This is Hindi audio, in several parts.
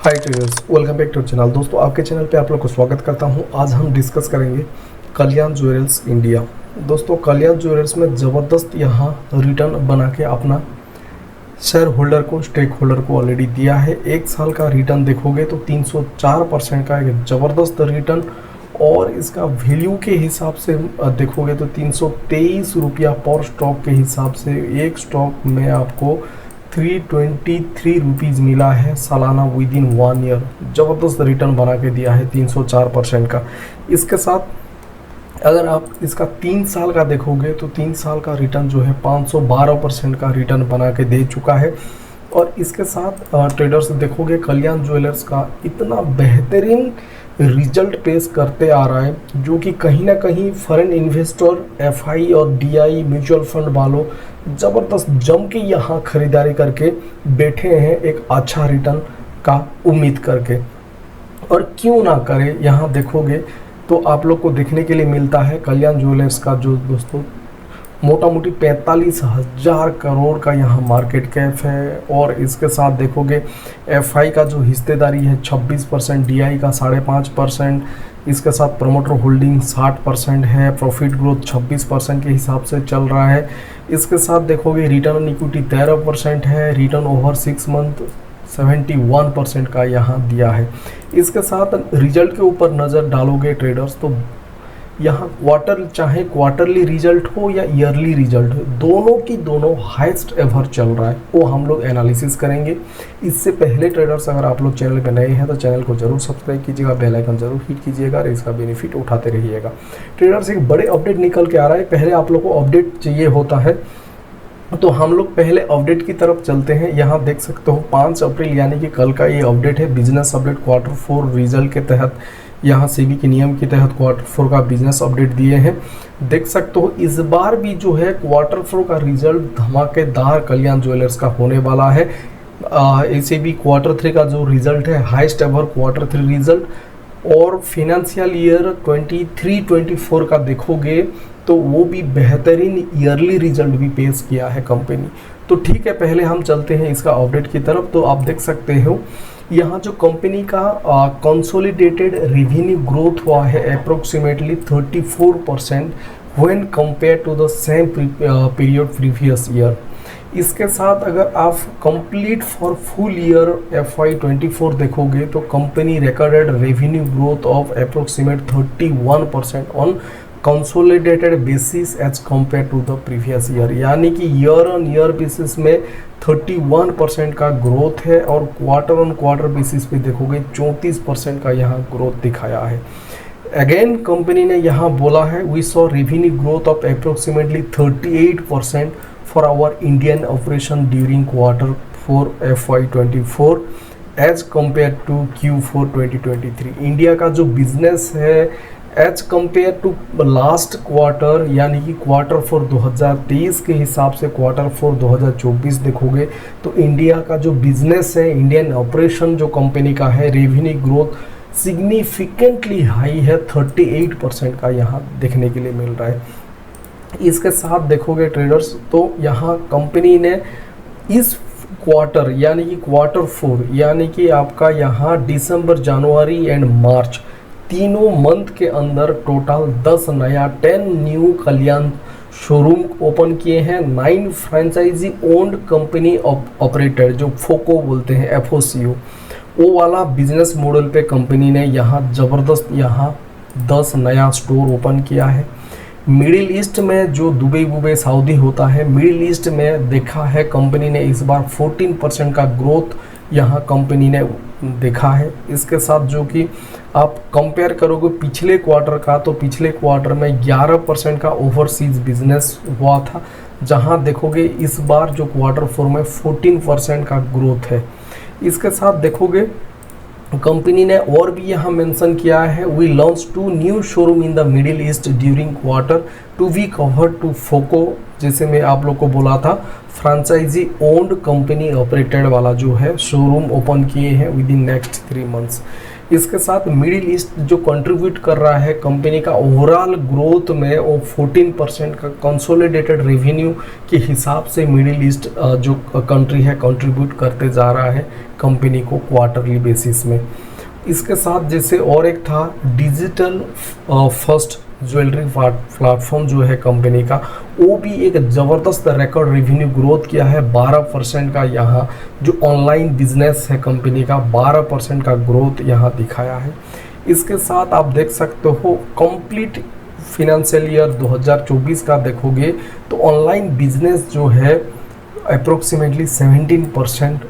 Hi traders, welcome back to channel. दोस्तों, आपके चैनल पे आप लोग को स्वागत करता हूं। आज हम डिस्कस करेंगे कल्याण ज्वेलर्स इंडिया। दोस्तों, कल्याण ज्वेलर्स में ज़बरदस्त यहां रिटर्न बना के अपना शेयर होल्डर को, स्टेक होल्डर को ऑलरेडी दिया है। एक साल का रिटर्न देखोगे तो 304% का एक ज़बरदस्त रिटर्न, और इसका वैल्यू के हिसाब से देखोगे तो 323 रुपया पर स्टॉक के हिसाब से एक स्टॉक में आपको 323 रुपीज़ मिला है सालाना विद इन 1 ईयर। ज़बरदस्त रिटर्न बना के दिया है 304% का। इसके साथ अगर आप इसका 3 साल का देखोगे तो 3 साल का रिटर्न जो है 512% का रिटर्न बना के दे चुका है। और इसके साथ ट्रेडर्स देखोगे कल्याण ज्वेलर्स का इतना बेहतरीन रिजल्ट पेश करते आ रहा है, जो कि कहीं ना कहीं फॉरेन इन्वेस्टर, एफआई और डीआई म्यूचुअल फंड वालों ज़बरदस्त जम के यहाँ खरीदारी करके बैठे हैं एक अच्छा रिटर्न का उम्मीद करके। और क्यों ना करें, यहाँ देखोगे तो आप लोग को देखने के लिए मिलता है कल्याण ज्वेलर्स का जो दोस्तों मोटा मोटी 45,000 करोड़ का यहाँ मार्केट कैप है। और इसके साथ देखोगे एफआई का जो हिस्सेदारी है 26%, डीआई का 5.5%, इसके साथ प्रमोटर होल्डिंग 60% है, प्रॉफिट ग्रोथ 26% के हिसाब से चल रहा है। इसके साथ देखोगे रिटर्न ऑन इक्विटी 13% है, रिटर्न ओवर 6 मंथ 71% का यहाँ दिया है। इसके साथ रिजल्ट के ऊपर नज़र डालोगे ट्रेडर्स तो यहाँ चाहे क्वार्टरली रिजल्ट हो या ईयरली रिजल्ट हो, दोनों की दोनों हाईएस्ट एवर चल रहा है, वो हम लोग एनालिसिस करेंगे। इससे पहले ट्रेडर्स, अगर आप लोग चैनल पे नए हैं तो चैनल को जरूर सब्सक्राइब कीजिएगा, बेल आइकन जरूर हिट कीजिएगा और इसका बेनिफिट उठाते रहिएगा। ट्रेडर्स, एक बड़े अपडेट निकल के आ रहा है। पहले आप लोग को अपडेट चाहिए होता है तो हम लोग पहले अपडेट की तरफ चलते हैं। यहाँ देख सकते हो 5 अप्रैल यानी कि कल का ये अपडेट है, बिजनेस अपडेट Q4 रिजल्ट के तहत। यहाँ सेबी के नियम के तहत Q4 का बिजनेस अपडेट दिए हैं। देख सकते हो इस बार भी जो है Q4 का रिजल्ट धमाकेदार कल्याण ज्वेलर्स का होने वाला है। ऐसे भी Q3 का जो रिजल्ट है हाईएस्ट एवर Q3 रिजल्ट। और फिनेंशियल ईयर 23-24 का देखोगे तो वो भी बेहतरीन ईयरली रिजल्ट भी पेश किया है कंपनी। तो ठीक है, पहले हम चलते हैं इसका अपडेट की तरफ। तो आप देख सकते हो यहाँ जो कंपनी का कंसोलिडेटेड रेवेन्यू ग्रोथ हुआ है approximately 34% when compare to the same period previous year. इसके साथ अगर आप complete for full year FY24 देखोगे तो company recorded revenue growth of approximate 31% on consolidated basis as compare to the previous year, यानी कि ईयर ऑन ईयर बेसिस में 31% का ग्रोथ है। और क्वार्टर ऑन क्वार्टर बेसिस पे देखोगे 34% का यहाँ ग्रोथ दिखाया है। अगेन कंपनी ने यहाँ बोला है we saw revenue growth of approximately 38% for our Indian operation during Q4 FY24 as compare to Q4 2023। India का जो बिजनेस है as compare to last quarter यानी कि Q4 2023 के हिसाब से Q4 2024 देखोगे तो इंडिया का जो बिजनेस है, इंडियन ऑपरेशन जो कंपनी का है, रेवेन्यू ग्रोथ सिग्निफिकेंटली हाई है, 38% का यहाँ देखने के लिए मिल रहा है। इसके साथ देखोगे ट्रेडर्स तो यहाँ कंपनी ने इस क्वार्टर यानी कि Q4 यानी कि आपका यहाँ दिसंबर, जनवरी एंड मार्च तीनों मंथ के अंदर टोटल 10 न्यू कल्याण शोरूम ओपन किए हैं। 9 फ्रेंचाइजी ओन्ड कंपनी ऑपरेटेड जो फोको बोलते हैं, FOCO, वो वाला बिजनेस मॉडल पे कंपनी ने यहाँ ज़बरदस्त यहाँ 10 नया स्टोर ओपन किया है। मिडिल ईस्ट में जो दुबई सऊदी होता है, मिडिल ईस्ट में देखा है कंपनी ने इस बार 14% का ग्रोथ यहाँ कंपनी ने देखा है। इसके साथ जो कि आप कंपेयर करोगे पिछले क्वार्टर का तो पिछले क्वार्टर में 11% का ओवरसीज बिजनेस हुआ था, जहाँ देखोगे इस बार जो Q4 में 14% का ग्रोथ है। इसके साथ देखोगे कंपनी ने और भी यहाँ मेंशन किया है we launch 2 new showroom in the middle east during quarter to be cover to FOCO, जैसे मैं आप लोग को बोला था फ्रेंचाइजी ओन्ड कंपनी ऑपरेटेड वाला जो है शोरूम ओपन किए हैं विद इन नेक्स्ट 3 मंथ्स। इसके साथ मिडिल ईस्ट जो कंट्रीब्यूट कर रहा है कंपनी का ओवरऑल ग्रोथ में, वो 14% का कंसोलिडेटेड रेवेन्यू के हिसाब से मिडिल ईस्ट जो कंट्री है कंट्रीब्यूट करते जा रहा है कंपनी को क्वार्टरली बेसिस में। इसके साथ जैसे और एक था डिजिटल फर्स्ट ज्वेलरी प्लेटफॉर्म जो है कंपनी का, वो भी एक ज़बरदस्त रिकॉर्ड रेवेन्यू ग्रोथ किया है 12% का। यहाँ जो ऑनलाइन बिजनेस है कंपनी का 12% का ग्रोथ यहाँ दिखाया है। इसके साथ आप देख सकते हो कंप्लीट फिनेंशियल ईयर 2024 का देखोगे तो ऑनलाइन बिजनेस जो है अप्रोक्सीमेटली 17%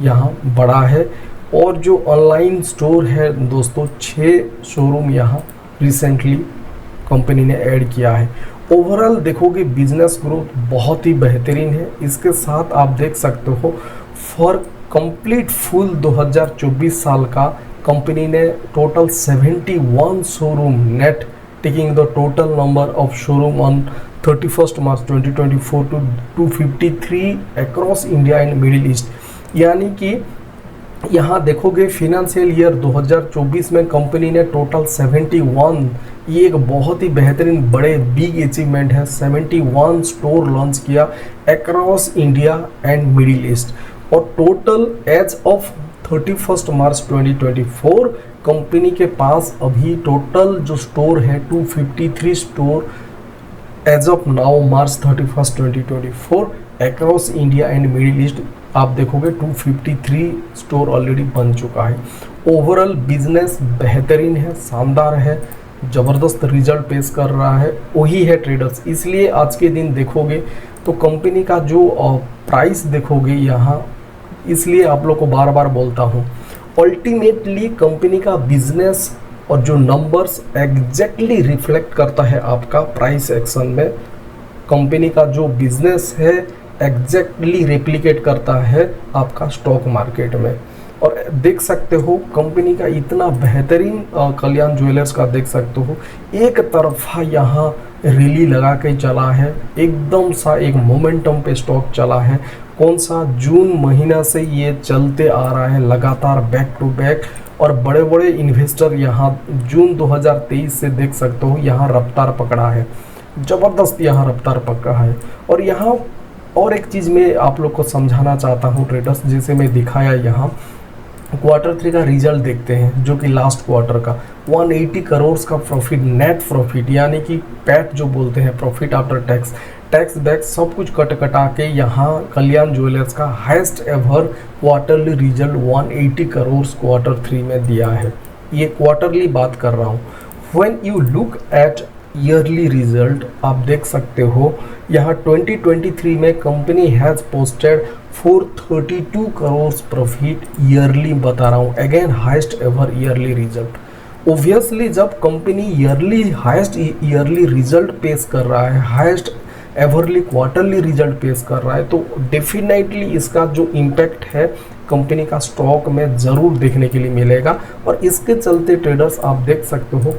यहाँ बढ़ा है। और जो ऑनलाइन स्टोर है दोस्तों 6 शोरूम यहाँ रिसेंटली कंपनी ने ऐड किया है। ओवरऑल देखोगे बिजनेस ग्रोथ बहुत ही बेहतरीन है। इसके साथ आप देख सकते हो फॉर कंप्लीट फुल 2024 साल का कंपनी ने total 71 showroom net, taking the total number of showroom on 31 March 2024 to 253 across India and middle East. यानी कि यहाँ देखोगे फिनेंशियल ईयर 2024 में कंपनी ने टोटल 71, ये एक बहुत ही बेहतरीन बड़े बिग अचीवमेंट है, 71 स्टोर लॉन्च किया across India and middle east. और total as of 31 March 2024 company के पास अभी टोटल जो स्टोर है 253 store as of now March 31 2024 across India and middle east. आप देखोगे 253 स्टोर ऑलरेडी बन चुका है। ओवरऑल बिजनेस बेहतरीन है, शानदार है, ज़बरदस्त रिजल्ट पेश कर रहा है, वही है ट्रेडर्स। इसलिए आज के दिन देखोगे तो कंपनी का जो प्राइस देखोगे यहाँ, इसलिए आप लोग को बार बार बोलता हूँ अल्टीमेटली कंपनी का बिजनेस और जो नंबर्स एग्जैक्टली रिफ्लेक्ट करता है आपका प्राइस एक्शन में। कंपनी का जो बिजनेस है एग्जैक्टली रेप्लिकेट करता है आपका स्टॉक मार्केट में। और देख सकते हो कंपनी का इतना बेहतरीन कल्याण ज्वेलर्स का देख सकते हो एक तरफा यहाँ रैली लगा के चला है, एकदम सा एक मोमेंटम पे स्टॉक चला है। कौन सा जून महीना से ये चलते आ रहा है लगातार बैक टू बैक। और बड़े बड़े इन्वेस्टर यहाँ जून 2023 से देख सकते हो यहाँ रफ्तार पकड़ा है, ज़बरदस्त यहाँ रफ्तार पकड़ा है। और यहाँ और एक चीज़ मैं आप लोग को समझाना चाहता हूँ ट्रेडर्स, जैसे मैं दिखाया यहाँ Q3 का रिजल्ट देखते हैं जो कि लास्ट क्वार्टर का 180 करोड़ का प्रॉफिट, नेट प्रॉफिट यानी कि पैट जो बोलते हैं profit after tax, tax back सब कुछ कटा के यहाँ कल्याण ज्वेलर्स का highest ever quarterly result 180 crore Q3 में दिया है। ये क्वार्टरली बात कर रहा हूँ। When you look at yearly result आप देख सकते हो यहाँ 2023 में company has posted 432 crore profit yearly, बता रहा हूँ again highest ever yearly result. Obviously जब company yearly highest yearly result पेश कर रहा है, हाईएस्ट एवरली क्वार्टरली रिजल्ट पेश कर रहा है, तो डेफिनेटली इसका जो इम्पैक्ट है कंपनी का स्टॉक में ज़रूर देखने के लिए मिलेगा। और इसके चलते ट्रेडर्स आप देख सकते हो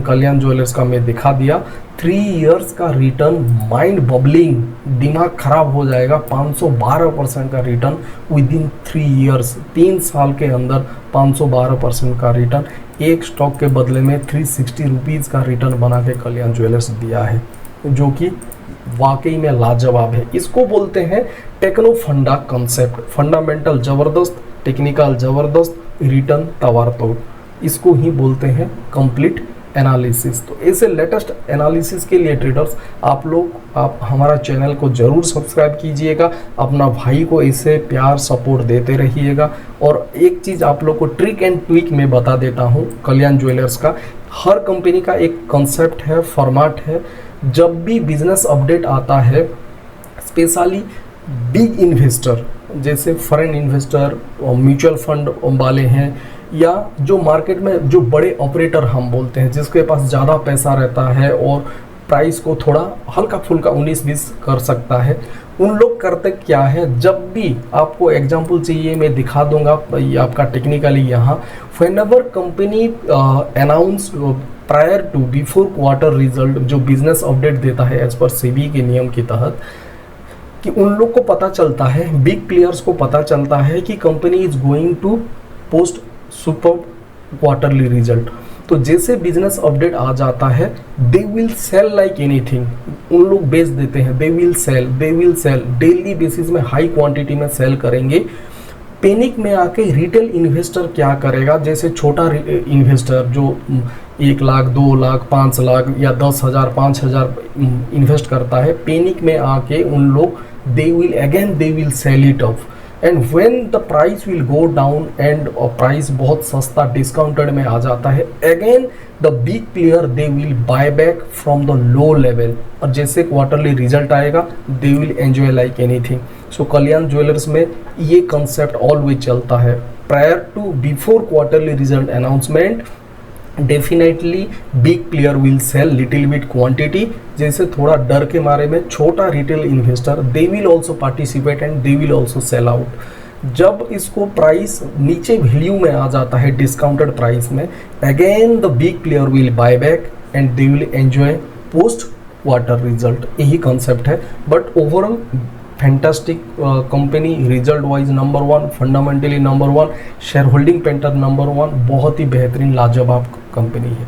कल्याण ज्वेलर्स का मैं दिखा दिया 3 इयर्स का रिटर्न, माइंड बबलिंग, दिमाग खराब हो जाएगा। 512% का रिटर्न विद इन 3 इयर्स, 3 साल के अंदर 512% का रिटर्न, एक स्टॉक के बदले में 360 रुपीज़ का रिटर्न बना के कल्याण ज्वेलर्स दिया है, जो कि वाकई में लाजवाब है। इसको बोलते हैं टेक्नो फंडा कॉन्सेप्ट, फंडामेंटल ज़बरदस्त, टेक्निकल ज़बरदस्त, रिटर्न तवारतोड़, इसको ही बोलते हैं कंप्लीट एनालिसिस। तो ऐसे लेटेस्ट एनालिसिस के लिए ट्रेडर्स आप हमारा चैनल को ज़रूर सब्सक्राइब कीजिएगा, अपना भाई को ऐसे प्यार सपोर्ट देते रहिएगा। और एक चीज़ आप लोग को ट्रिक एंड ट्विक में बता देता हूँ कल्याण ज्वेलर्स का, हर कंपनी का एक कॉन्सेप्ट है, फॉर्मेट है। जब भी बिजनेस अपडेट आता है, स्पेशली बिग इन्वेस्टर जैसे फॉरेन इन्वेस्टर, म्यूचुअल फंड वाले हैं, या जो मार्केट में जो बड़े ऑपरेटर हम बोलते हैं जिसके पास ज़्यादा पैसा रहता है और प्राइस को थोड़ा हल्का फुल्का 19-20 कर सकता है, उन लोग करते क्या है, जब भी आपको एग्जांपल चाहिए मैं दिखा दूंगा ये आपका टेक्निकली यहाँ, whenever company announce prior to before quarter result जो बिजनेस अपडेट देता है एज पर सेबी के नियम के तहत, कि उन लोग को पता चलता है, बिग प्लेयर्स को पता चलता है कि company is going to post super quarterly result. तो जैसे बिजनेस अपडेट आ जाता है, they will sell like anything, उन लोग बेच देते हैं, they will sell daily basis में हाई क्वांटिटी में सेल करेंगे। पैनिक में आके रिटेल इन्वेस्टर क्या करेगा, जैसे छोटा इन्वेस्टर जो 1 लाख 2 लाख 5 लाख या 10,000 5,000 इन्वेस्ट करता है, पैनिक में आके उन लोग they will sell it off, and when the price will go down and price बहुत सस्ता डिस्काउंटेड में आ जाता है, again the big player they will buy back from the low level, और जैसे क्वार्टरली रिजल्ट आएगा they will enjoy like anything. So Kalyan Jewellers में ये कंसेप्ट ऑलवेज चलता है, prior to before quarterly result announcement definitely big player will sell little bit quantity, जैसे थोड़ा डर के मारे में छोटा retail investor they will also participate and they will also sell out. जब इसको प्राइस नीचे वैल्यू में आ जाता है डिस्काउंटेड प्राइस में, again the big player will buy back and they will enjoy post quarter result. यही कॉन्सेप्ट है, but overall fantastic company, result wise number 1, fundamentally number 1, share holding painter number 1, बहुत ही बेहतरीन लाजवाब कंपनी है।